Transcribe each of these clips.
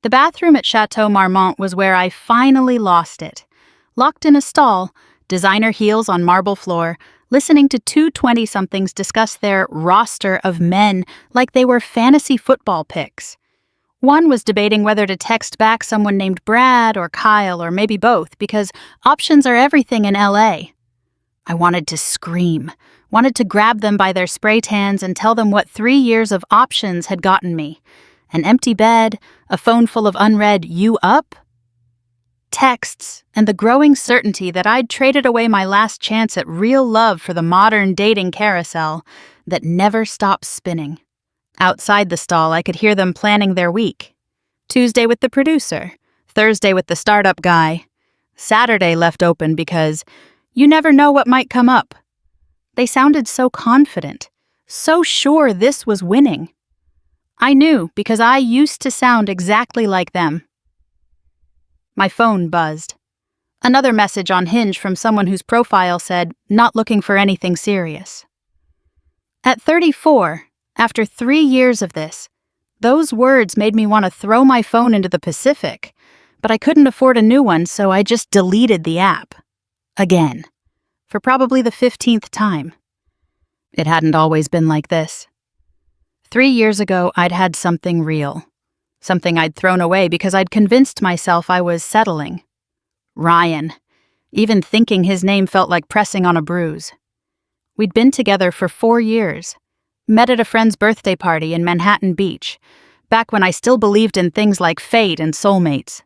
The bathroom at Chateau Marmont was where I finally lost it. Locked in a stall, designer heels on marble floor, listening to two 20-somethings discuss their roster of men like they were fantasy football picks. One was debating whether to text back someone named Brad or Kyle or maybe both because options are everything in LA. I wanted to scream, wanted to grab them by their spray tans and tell them what 3 years of options had gotten me. An empty bed, a phone full of unread "you up?" texts, and the growing certainty that I'd traded away my last chance at real love for the modern dating carousel that never stops spinning. Outside the stall, I could hear them planning their week. Tuesday with the producer, Thursday with the startup guy, Saturday left open because you never know what might come up. They sounded so confident, so sure this was winning. I knew because I used to sound exactly like them. My phone buzzed. Another message on Hinge from someone whose profile said, "Not looking for anything serious." At 34, after 3 years of this, those words made me want to throw my phone into the Pacific, but I couldn't afford a new one, so I just deleted the app. Again. For probably the 15th time. It hadn't always been like this. 3 years ago, I'd had something real. Something I'd thrown away because I'd convinced myself I was settling. Ryan. Even thinking his name felt like pressing on a bruise. We'd been together for 4 years. Met at a friend's birthday party in Manhattan Beach, back when I still believed in things like fate and soulmates.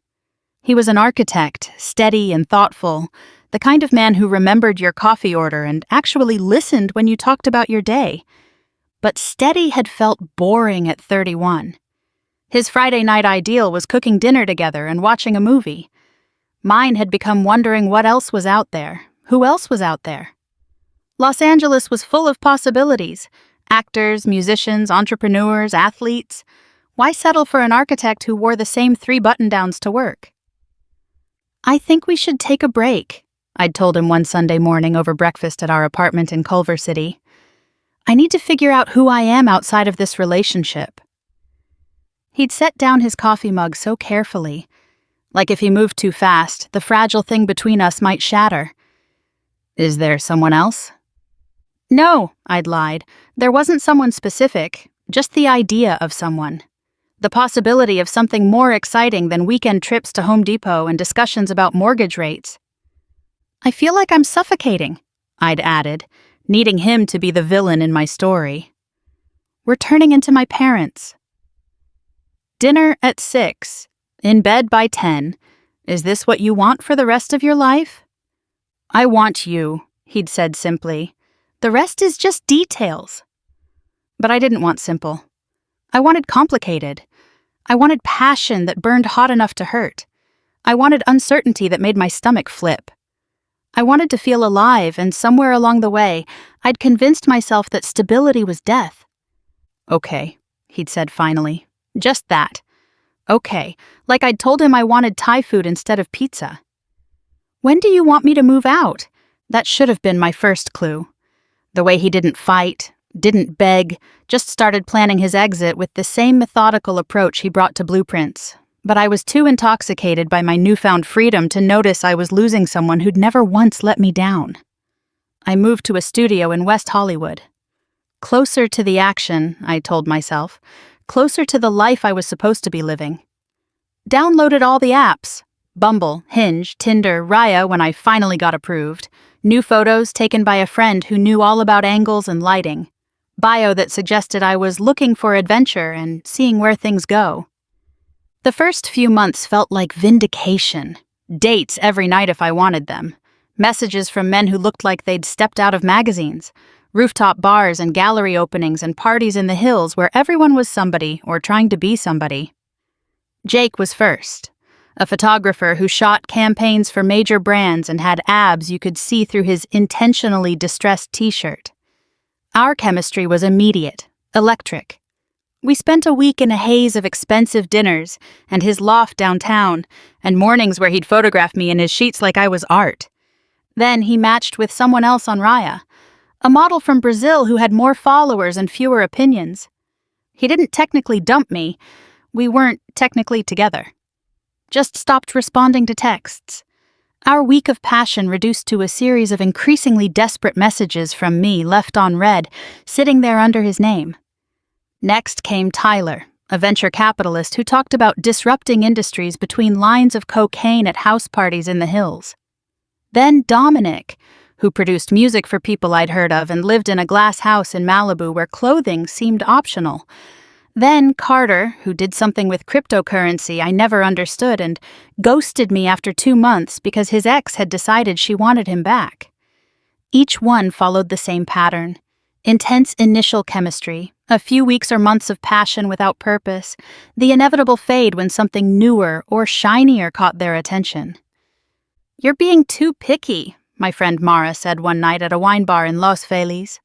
He was an architect, steady and thoughtful, the kind of man who remembered your coffee order and actually listened when you talked about your day. But steady had felt boring at 31. His Friday night ideal was cooking dinner together and watching a movie. Mine had become wondering what else was out there, who else was out there. Los Angeles was full of possibilities. Actors, musicians, entrepreneurs, athletes. Why settle for an architect who wore the same 3 button-downs to work? "I think we should take a break," I'd told him one Sunday morning over breakfast at our apartment in Culver City. "I need to figure out who I am outside of this relationship." He'd set down his coffee mug so carefully, like if he moved too fast, the fragile thing between us might shatter. "Is there someone else?" "No," I'd lied. There wasn't someone specific, just the idea of someone. The possibility of something more exciting than weekend trips to Home Depot and discussions about mortgage rates. "I feel like I'm suffocating," I'd added, needing him to be the villain in my story. "We're turning into my parents." Dinner at 6, in bed by 10. Is this what you want for the rest of your life? "I want you," he'd said simply. "The rest is just details." But I didn't want simple. I wanted complicated. I wanted passion that burned hot enough to hurt. I wanted uncertainty that made my stomach flip. I wanted to feel alive, and somewhere along the way, I'd convinced myself that stability was death. "Okay," he'd said finally. Just that. Okay, like I'd told him I wanted Thai food instead of pizza. "When do you want me to move out?" That should have been my first clue. The way he didn't fight, didn't beg, just started planning his exit with the same methodical approach he brought to blueprints. But I was too intoxicated by my newfound freedom to notice I was losing someone who'd never once let me down. I moved to a studio in West Hollywood. Closer to the action, I told myself. Closer to the life I was supposed to be living. Downloaded all the apps. Bumble, Hinge, Tinder, Raya when I finally got approved. New photos taken by a friend who knew all about angles and lighting. Bio that suggested I was looking for adventure and seeing where things go. The first few months felt like vindication. Dates every night if I wanted them. Messages from men who looked like they'd stepped out of magazines. Rooftop bars and gallery openings and parties in the hills where everyone was somebody or trying to be somebody. Jake was first. A photographer who shot campaigns for major brands and had abs you could see through his intentionally distressed t-shirt. Our chemistry was immediate, electric. We spent a week in a haze of expensive dinners and his loft downtown, and mornings where he'd photograph me in his sheets like I was art. Then he matched with someone else on Raya, a model from Brazil who had more followers and fewer opinions. He didn't technically dump me. We weren't technically together. Just stopped responding to texts. Our week of passion reduced to a series of increasingly desperate messages from me left on read, sitting there under his name. Next came Tyler, a venture capitalist who talked about disrupting industries between lines of cocaine at house parties in the hills. Then Dominic, who produced music for people I'd heard of and lived in a glass house in Malibu where clothing seemed optional. Then Carter, who did something with cryptocurrency I never understood and ghosted me after 2 months because his ex had decided she wanted him back. Each one followed the same pattern. Intense initial chemistry, a few weeks or months of passion without purpose, the inevitable fade when something newer or shinier caught their attention. "You're being too picky," my friend Mara said one night at a wine bar in Los Feliz.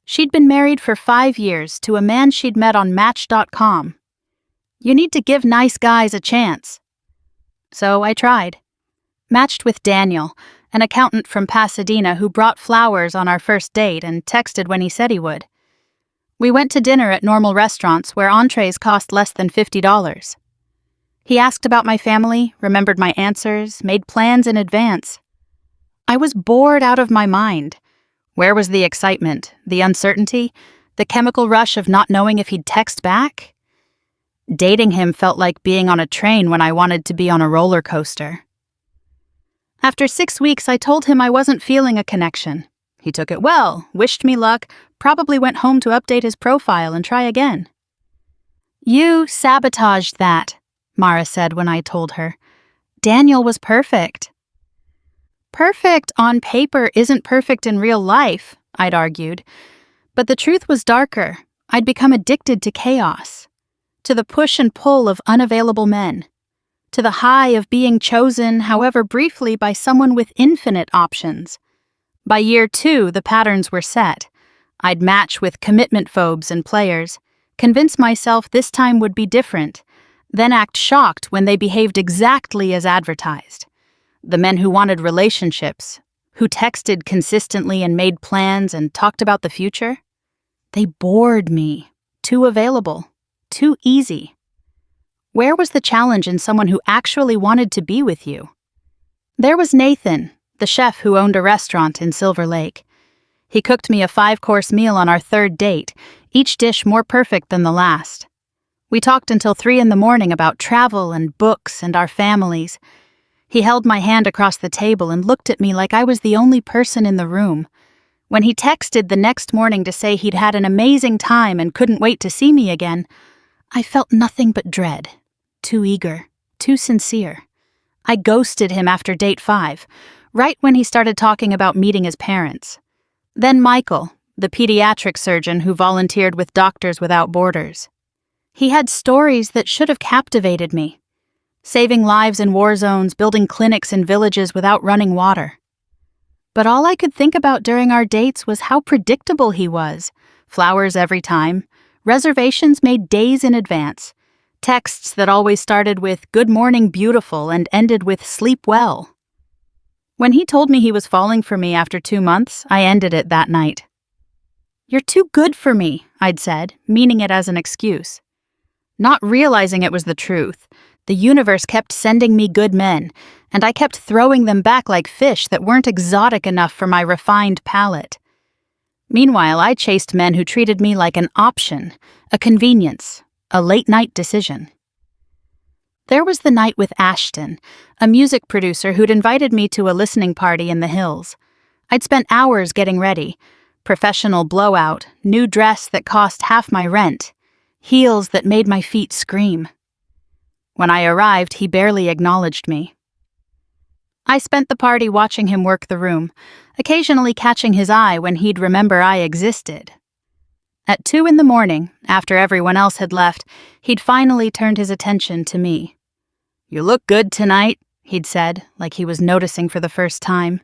She'd been married for 5 years to a man she'd met on Match.com. "You need to give nice guys a chance." So I tried. Matched with Daniel, an accountant from Pasadena who brought flowers on our first date and texted when he said he would. We went to dinner at normal restaurants where entrees cost less than $50. He asked about my family, remembered my answers, made plans in advance. I was bored out of my mind. Where was the excitement, the uncertainty, the chemical rush of not knowing if he'd text back? Dating him felt like being on a train when I wanted to be on a roller coaster. After 6 weeks, I told him I wasn't feeling a connection. He took it well, wished me luck, probably went home to update his profile and try again. "You sabotaged that," Mara said when I told her. "Daniel was perfect." "Perfect on paper isn't perfect in real life," I'd argued. But the truth was darker. I'd become addicted to chaos, to the push and pull of unavailable men, to the high of being chosen, however briefly, by someone with infinite options. By year 2, the patterns were set. I'd match with commitment phobes and players, convince myself this time would be different, then act shocked when they behaved exactly as advertised. The men who wanted relationships, who texted consistently and made plans and talked about the future, they bored me. Too available, too easy. Where was the challenge in someone who actually wanted to be with you? There was Nathan, the chef who owned a restaurant in Silver Lake. He cooked me a 5-course meal on our 3rd date, each dish more perfect than the last. We talked until 3 a.m. about travel and books and our families. He held my hand across the table and looked at me like I was the only person in the room. When he texted the next morning to say he'd had an amazing time and couldn't wait to see me again, I felt nothing but dread. Too eager, too sincere. I ghosted him after date 5, right when he started talking about meeting his parents. Then Michael, the pediatric surgeon who volunteered with Doctors Without Borders. He had stories that should have captivated me. Saving lives in war zones, building clinics in villages without running water. But all I could think about during our dates was how predictable he was. Flowers every time, reservations made days in advance, texts that always started with "Good morning, beautiful" and ended with "Sleep well." When he told me he was falling for me after 2 months, I ended it that night. "You're too good for me," I'd said, meaning it as an excuse. Not realizing it was the truth, the universe kept sending me good men, and I kept throwing them back like fish that weren't exotic enough for my refined palate. Meanwhile, I chased men who treated me like an option, a convenience, a late-night decision. There was the night with Ashton, a music producer who'd invited me to a listening party in the hills. I'd spent hours getting ready. Professional blowout, new dress that cost half my rent, heels that made my feet scream. When I arrived, he barely acknowledged me. I spent the party watching him work the room, occasionally catching his eye when he'd remember I existed. At 2 a.m, after everyone else had left, he'd finally turned his attention to me. "You look good tonight," he'd said, like he was noticing for the first time.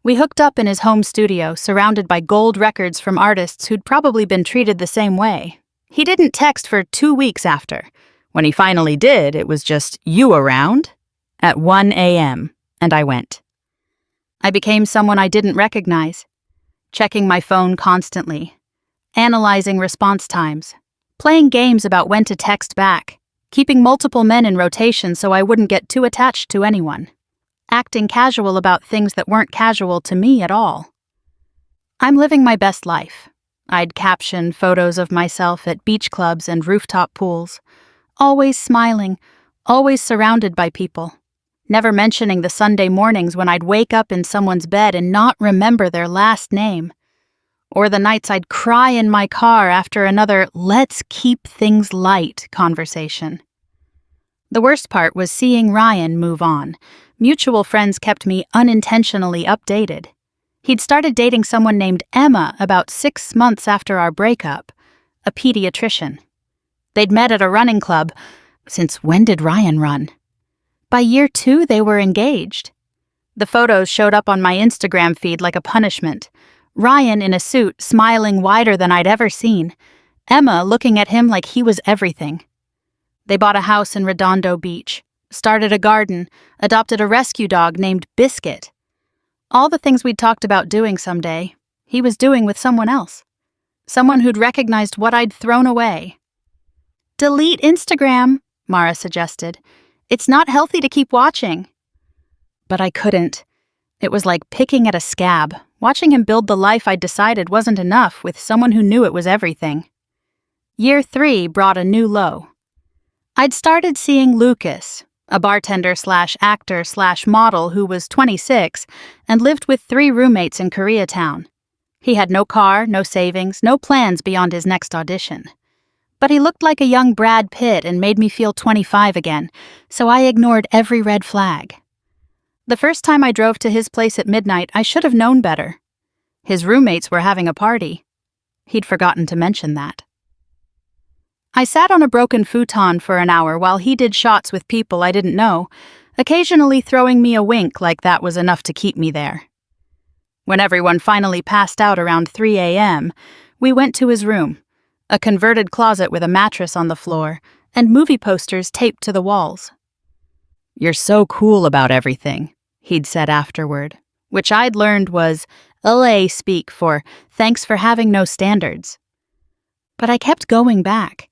We hooked up in his home studio, surrounded by gold records from artists who'd probably been treated the same way. He didn't text for 2 weeks after. When he finally did, it was just, "You around?" at 1 a.m., and I went. I became someone I didn't recognize, checking my phone constantly, analyzing response times, playing games about when to text back, keeping multiple men in rotation so I wouldn't get too attached to anyone, acting casual about things that weren't casual to me at all. I'm living my best life. I'd caption photos of myself at beach clubs and rooftop pools, always smiling, always surrounded by people, never mentioning the Sunday mornings when I'd wake up in someone's bed and not remember their last name, or the nights I'd cry in my car after another "let's keep things light" conversation. The worst part was seeing Ryan move on. Mutual friends kept me unintentionally updated. He'd started dating someone named Emma about 6 months after our breakup, a pediatrician. They'd met at a running club. Since when did Ryan run? By year 2, they were engaged. The photos showed up on my Instagram feed like a punishment. Ryan in a suit, smiling wider than I'd ever seen. Emma looking at him like he was everything. They bought a house in Redondo Beach, started a garden, adopted a rescue dog named Biscuit. All the things we'd talked about doing someday, he was doing with someone else. Someone who'd recognized what I'd thrown away. "Delete Instagram," Mara suggested. "It's not healthy to keep watching." But I couldn't. It was like picking at a scab, watching him build the life I'd decided wasn't enough with someone who knew it was everything. Year 3 brought a new low. I'd started seeing Lucas, a bartender/actor/model who was 26 and lived with 3 roommates in Koreatown. He had no car, no savings, no plans beyond his next audition. But he looked like a young Brad Pitt and made me feel 25 again, so I ignored every red flag. The first time I drove to his place at midnight, I should have known better. His roommates were having a party. He'd forgotten to mention that. I sat on a broken futon for an hour while he did shots with people I didn't know, occasionally throwing me a wink like that was enough to keep me there. When everyone finally passed out around 3 a.m., we went to his room, a converted closet with a mattress on the floor and movie posters taped to the walls. "You're so cool about everything," he'd said afterward, which I'd learned was LA speak for "thanks for having no standards." But I kept going back.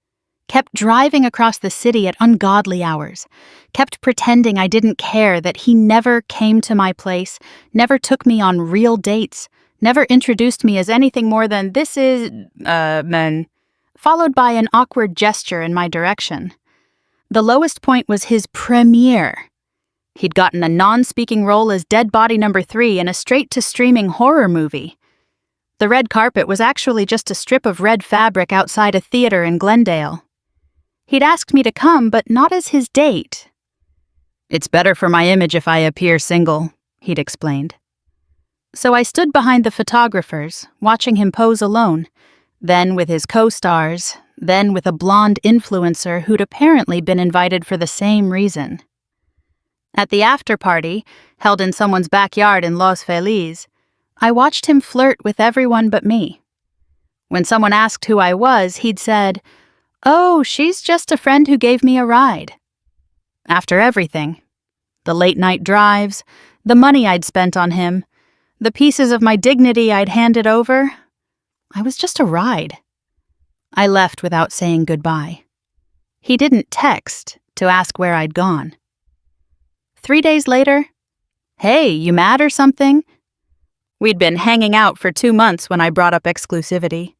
Kept driving across the city at ungodly hours, kept pretending I didn't care that he never came to my place, never took me on real dates, never introduced me as anything more than "this is, men," followed by an awkward gesture in my direction. The lowest point was his premiere. He'd gotten a non-speaking role as dead body number 3 in a straight-to-streaming horror movie. The red carpet was actually just a strip of red fabric outside a theater in Glendale. He'd asked me to come, but not as his date. "It's better for my image if I appear single," he'd explained. So I stood behind the photographers, watching him pose alone, then with his co-stars, then with a blonde influencer who'd apparently been invited for the same reason. At the after-party, held in someone's backyard in Los Feliz, I watched him flirt with everyone but me. When someone asked who I was, he'd said, "Oh, she's just a friend who gave me a ride." After everything, the late-night drives, the money I'd spent on him, the pieces of my dignity I'd handed over, I was just a ride. I left without saying goodbye. He didn't text to ask where I'd gone. 3 days later, "Hey, you mad or something?" We'd been hanging out for 2 months when I brought up exclusivity.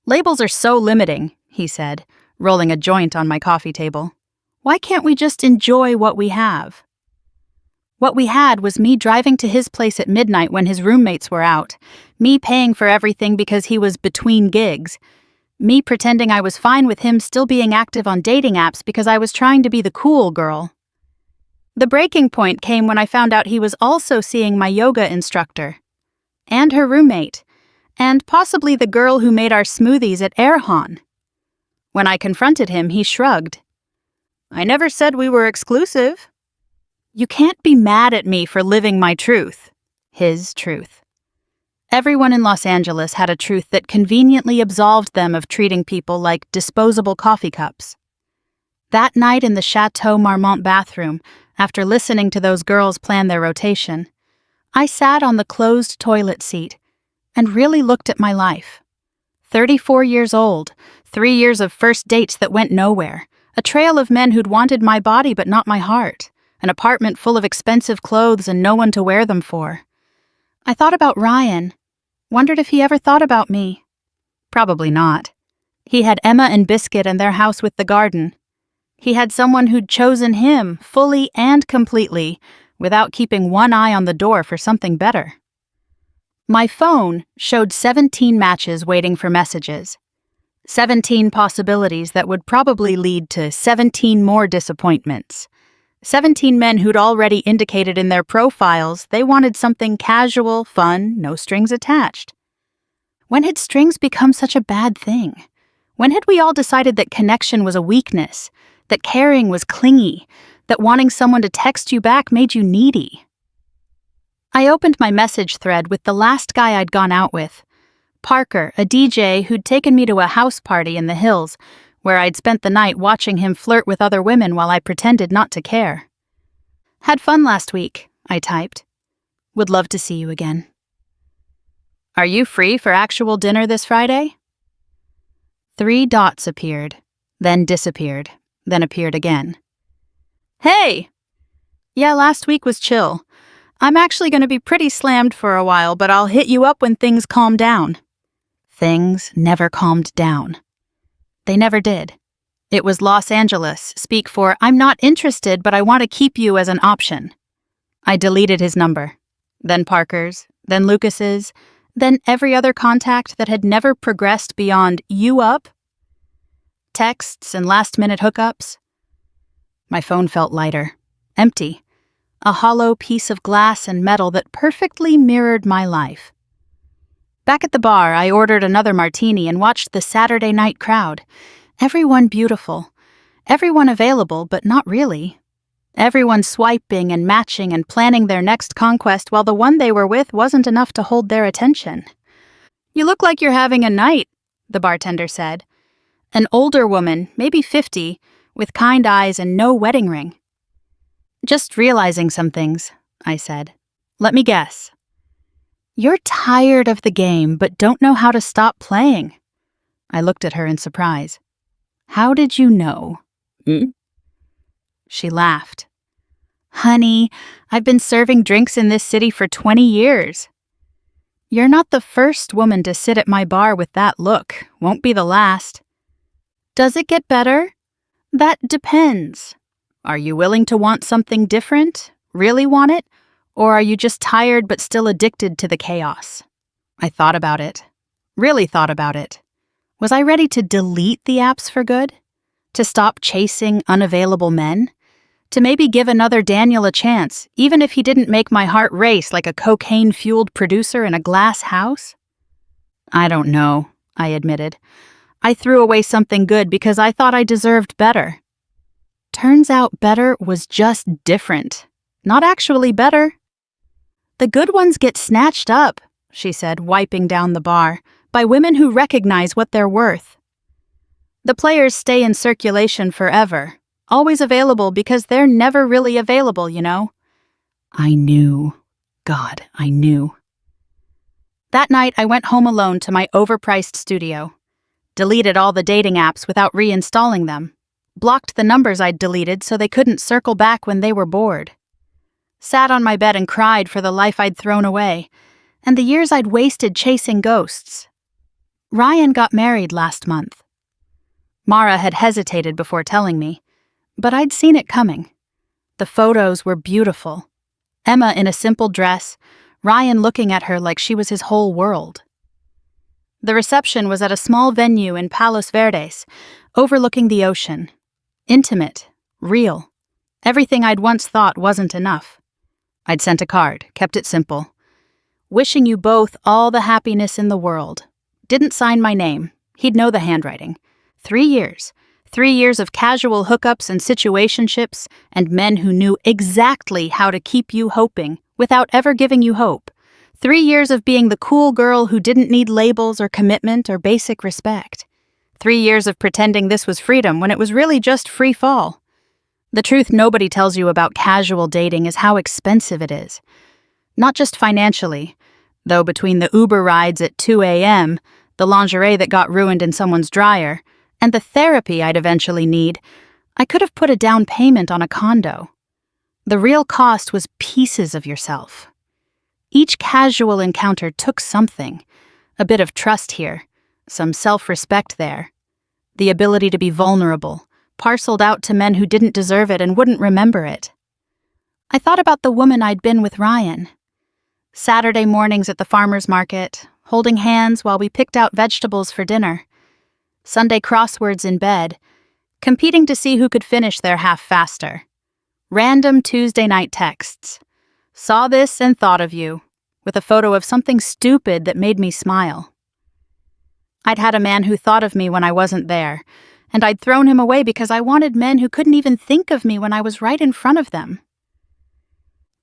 "Labels are so limiting," he said, rolling a joint on my coffee table. "Why can't we just enjoy what we have?" What we had was me driving to his place at midnight when his roommates were out, me paying for everything because he was between gigs, me pretending I was fine with him still being active on dating apps because I was trying to be the cool girl. The breaking point came when I found out he was also seeing my yoga instructor, and her roommate, and possibly the girl who made our smoothies at Erhan. When I confronted him, he shrugged. "I never said we were exclusive." You can't be mad at me for living my truth. His truth. Everyone in Los Angeles had a truth that conveniently absolved them of treating people like disposable coffee cups. That night in the Chateau Marmont bathroom, after listening to those girls plan their rotation, I sat on the closed toilet seat and really looked at my life. 34 years old, 3 years of first dates that went nowhere, A trail of men who'd wanted my body but not my heart. An apartment full of expensive clothes and no one to wear them for. I thought about Ryan. Wondered if he ever thought about me. Probably not. He had Emma and Biscuit and their house with the garden. He had someone who'd chosen him fully and completely, without keeping one eye on the door for something better. My phone showed 17 matches waiting for messages. 17 possibilities that would probably lead to 17 more disappointments. 17 men who'd already indicated in their profiles they wanted something casual, fun, no strings attached. When had strings become such a bad thing? When had we all decided that connection was a weakness, that caring was clingy, that wanting someone to text you back made you needy? I opened my message thread with the last guy I'd gone out with. Parker, a DJ who'd taken me to a house party in the hills, where I'd spent the night watching him flirt with other women while I pretended not to care. Had fun last week, I typed. Would love to see you again. Are you free for actual dinner this Friday? 3 dots appeared, then disappeared, then appeared again. Hey! Yeah, last week was chill. I'm actually going to be pretty slammed for a while, but I'll hit you up when things calm down. Things never calmed down. They never did. It was Los Angeles, speak for, I'm not interested, but I want to keep you as an option. I deleted his number, then Parker's, then Lucas's, then every other contact that had never progressed beyond you up, texts and last-minute hookups. My phone felt lighter, empty, a hollow piece of glass and metal that perfectly mirrored my life. Back at the bar, I ordered another martini and watched the Saturday night crowd. Everyone beautiful, everyone available, but not really. Everyone swiping and matching and planning their next conquest while the one they were with wasn't enough to hold their attention. You look like you're having a night, the bartender said. An older woman, maybe 50, with kind eyes and no wedding ring. Just realizing some things, I said. Let me guess. You're tired of the game but don't know how to stop playing. I looked at her in surprise. How did you know? She laughed. Honey, I've been serving drinks in this city for 20 years. You're not the first woman to sit at my bar with that look. Won't be the last. Does it get better? That depends. Are you willing to want something different? Really want it? Or are you just tired but still addicted to the chaos? I thought about it. Really thought about it. Was I ready to delete the apps for good? To stop chasing unavailable men? To maybe give another Daniel a chance, even if he didn't make my heart race like a cocaine-fueled producer in a glass house? I don't know, I admitted. I threw away something good because I thought I deserved better. Turns out better was just different. Not actually better. The good ones get snatched up, she said, wiping down the bar, by women who recognize what they're worth. The players stay in circulation forever, always available because they're never really available, you know. I knew. God, I knew. That night, I went home alone to my overpriced studio. Deleted all the dating apps without reinstalling them. Blocked the numbers I'd deleted so they couldn't circle back when they were bored. Sat on my bed and cried for the life I'd thrown away, and the years I'd wasted chasing ghosts. Ryan got married last month. Mara had hesitated before telling me, but I'd seen it coming. The photos were beautiful. Emma in a simple dress, Ryan looking at her like she was his whole world. The reception was at a small venue in Palos Verdes, overlooking the ocean. Intimate, real. Everything I'd once thought wasn't enough. I'd sent a card, kept it simple. Wishing you both all the happiness in the world. Didn't sign my name. He'd know the handwriting. 3 years. 3 years of casual hookups and situationships, and men who knew exactly how to keep you hoping without ever giving you hope. 3 years of being the cool girl who didn't need labels or commitment or basic respect. 3 years of pretending this was freedom when it was really just free fall. The truth nobody tells you about casual dating is how expensive it is. Not just financially, though between the Uber rides at 2 a.m., the lingerie that got ruined in someone's dryer, and the therapy I'd eventually need, I could have put a down payment on a condo. The real cost was pieces of yourself. Each casual encounter took something, a bit of trust here, some self-respect there, the ability to be vulnerable, parceled out to men who didn't deserve it and wouldn't remember it. I thought about the woman I'd been with Ryan. Saturday mornings at the farmer's market, holding hands while we picked out vegetables for dinner. Sunday crosswords in bed, competing to see who could finish their half faster. Random Tuesday night texts. Saw this and thought of you, with a photo of something stupid that made me smile. I'd had a man who thought of me when I wasn't there, and I'd thrown him away because I wanted men who couldn't even think of me when I was right in front of them.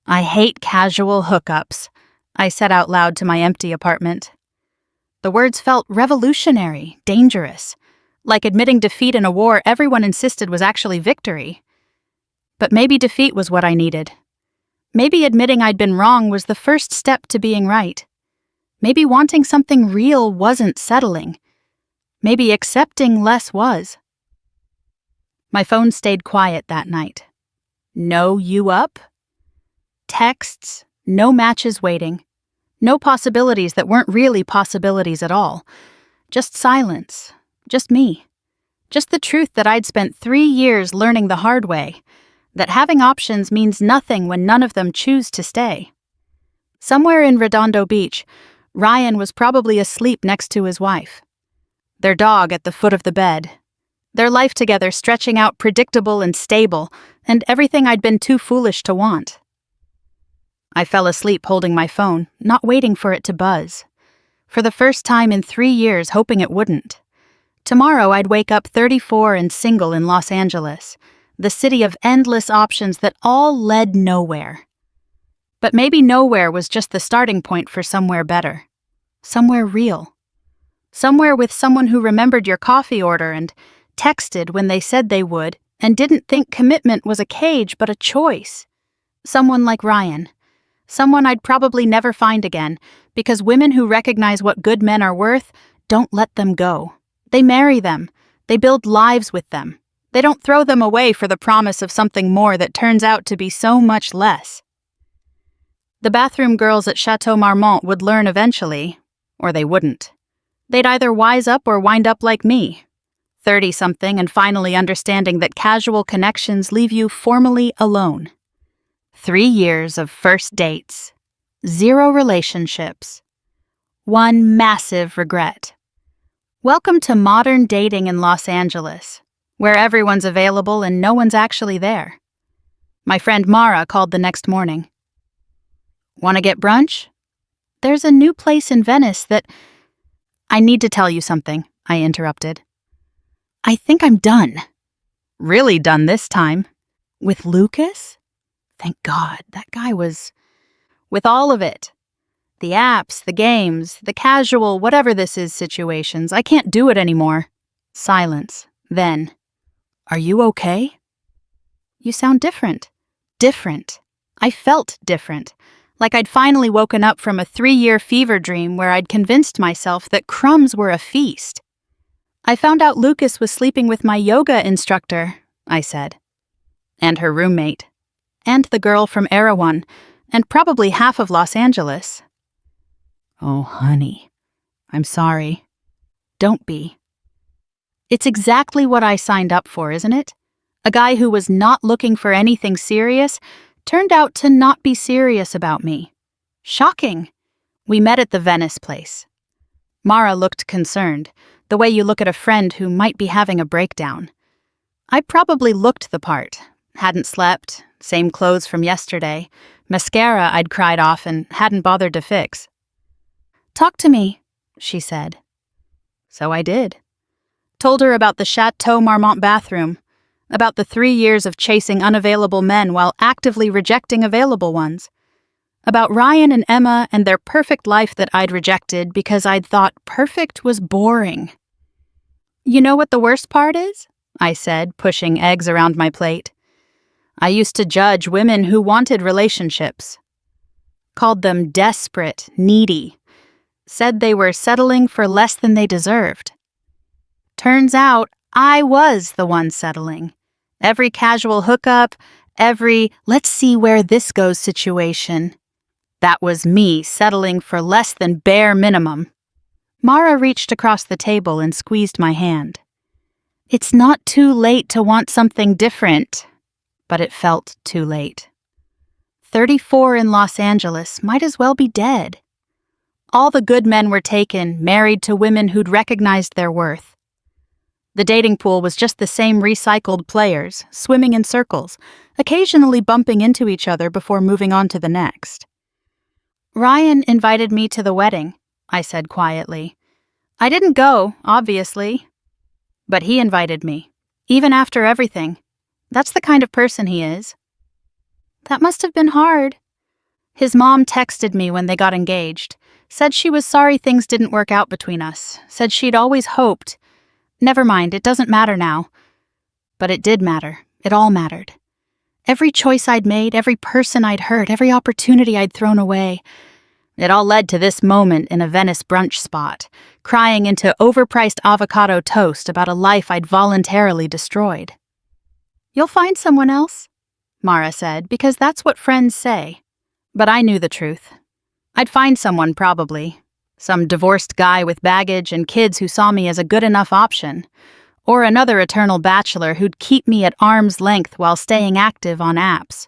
I hate casual hookups, I said out loud to my empty apartment. The words felt revolutionary, dangerous, like admitting defeat in a war everyone insisted was actually victory. But maybe defeat was what I needed. Maybe admitting I'd been wrong was the first step to being right. Maybe wanting something real wasn't settling. Maybe accepting less was. My phone stayed quiet that night. No you up? Texts, no matches waiting. No possibilities that weren't really possibilities at all. Just silence. Just me. Just the truth that I'd spent 3 years learning the hard way. That having options means nothing when none of them choose to stay. Somewhere in Redondo Beach, Ryan was probably asleep next to his wife. Their dog at the foot of the bed. Their life together stretching out predictable and stable, and everything I'd been too foolish to want. I fell asleep holding my phone, not waiting for it to buzz. For the first time in 3 years, hoping it wouldn't. Tomorrow I'd wake up 34 and single in Los Angeles, the city of endless options that all led nowhere. But maybe nowhere was just the starting point for somewhere better. Somewhere real. Somewhere with someone who remembered your coffee order and texted when they said they would and didn't think commitment was a cage but a choice. Someone like Ryan. Someone I'd probably never find again because women who recognize what good men are worth don't let them go. They marry them. They build lives with them. They don't throw them away for the promise of something more that turns out to be so much less. The bathroom girls at Chateau Marmont would learn eventually, or they wouldn't. They'd either wise up or wind up like me, 30-something and finally understanding that casual connections leave you formally alone. 3 years of first dates, 0 relationships, 1 massive regret. Welcome to modern dating in Los Angeles, where everyone's available and no one's actually there. My friend Mara called the next morning. Want to get brunch? There's a new place in Venice that... I need to tell you something, I interrupted. I think I'm done. Really done this time. With Lucas? Thank God, that guy was... With all of it. The apps, the games, the casual whatever this is situations, I can't do it anymore. Silence. Then... Are you okay? You sound different. Different. I felt different. Like I'd finally woken up from a 3-year fever dream where I'd convinced myself that crumbs were a feast. I found out Lucas was sleeping with my yoga instructor, I said. And her roommate. And the girl from Erewhon. And probably half of Los Angeles. Oh, honey. I'm sorry. Don't be. It's exactly what I signed up for, isn't it? A guy who was not looking for anything serious turned out to not be serious about me. Shocking. We met at the Venice place. Mara looked concerned, the way you look at a friend who might be having a breakdown. I probably looked the part. Hadn't slept, same clothes from yesterday, mascara I'd cried off and hadn't bothered to fix. Talk to me, she said. So I did. Told her about the Chateau Marmont bathroom, about the 3 years of chasing unavailable men while actively rejecting available ones, about Ryan and Emma and their perfect life that I'd rejected because I'd thought perfect was boring. You know what the worst part is? I said, pushing eggs around my plate. I used to judge women who wanted relationships. Called them desperate, needy. Said they were settling for less than they deserved. Turns out I was the one settling, Every casual hookup, every let's see where this goes situation. That was me settling for less than bare minimum. Mara reached across the table and squeezed my hand. It's not too late to want something different, but it felt too late. 34 in Los Angeles might as well be dead. All the good men were taken, married to women who'd recognized their worth. The dating pool was just the same recycled players, swimming in circles, occasionally bumping into each other before moving on to the next. Ryan invited me to the wedding, I said quietly. I didn't go, obviously. But he invited me, even after everything. That's the kind of person he is. That must have been hard. His mom texted me when they got engaged, said she was sorry things didn't work out between us, said she'd always hoped. Never mind, it doesn't matter now. But it did matter. It all mattered. Every choice I'd made, every person I'd hurt, every opportunity I'd thrown away. It all led to this moment in a Venice brunch spot, crying into overpriced avocado toast about a life I'd voluntarily destroyed. You'll find someone else, Mara said, because that's what friends say. But I knew the truth. I'd find someone, probably. Some divorced guy with baggage and kids who saw me as a good enough option. Or another eternal bachelor who'd keep me at arm's length while staying active on apps.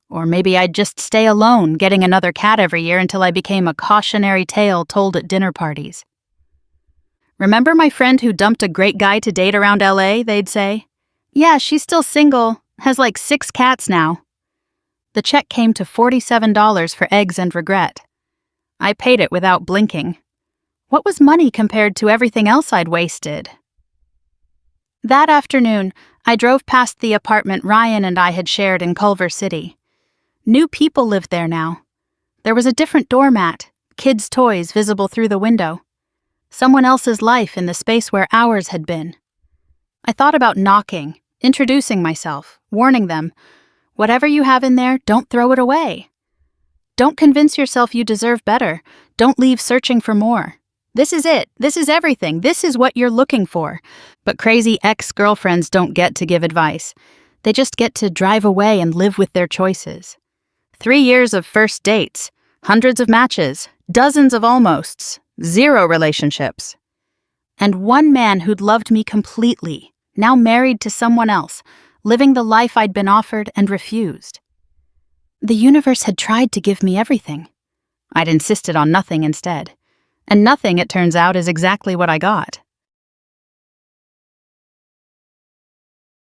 Or maybe I'd just stay alone, getting another cat every year until I became a cautionary tale told at dinner parties. Remember my friend who dumped a great guy to date around LA, they'd say? Yeah, she's still single, has like 6 cats now. The check came to $47 for eggs and regret. I paid it without blinking. What was money compared to everything else I'd wasted? That afternoon, I drove past the apartment Ryan and I had shared in Culver City. New people lived there now. There was a different doormat, kids' toys visible through the window. Someone else's life in the space where ours had been. I thought about knocking, introducing myself, warning them, whatever you have in there, don't throw it away. Don't convince yourself you deserve better. Don't leave searching for more. This is it. This is everything. This is what you're looking for. But crazy ex-girlfriends don't get to give advice. They just get to drive away and live with their choices. 3 years of first dates, hundreds of matches, dozens of almosts, 0 relationships. And one man who'd loved me completely, now married to someone else, living the life I'd been offered and refused. The universe had tried to give me everything. I'd insisted on nothing instead. And nothing, it turns out, is exactly what I got.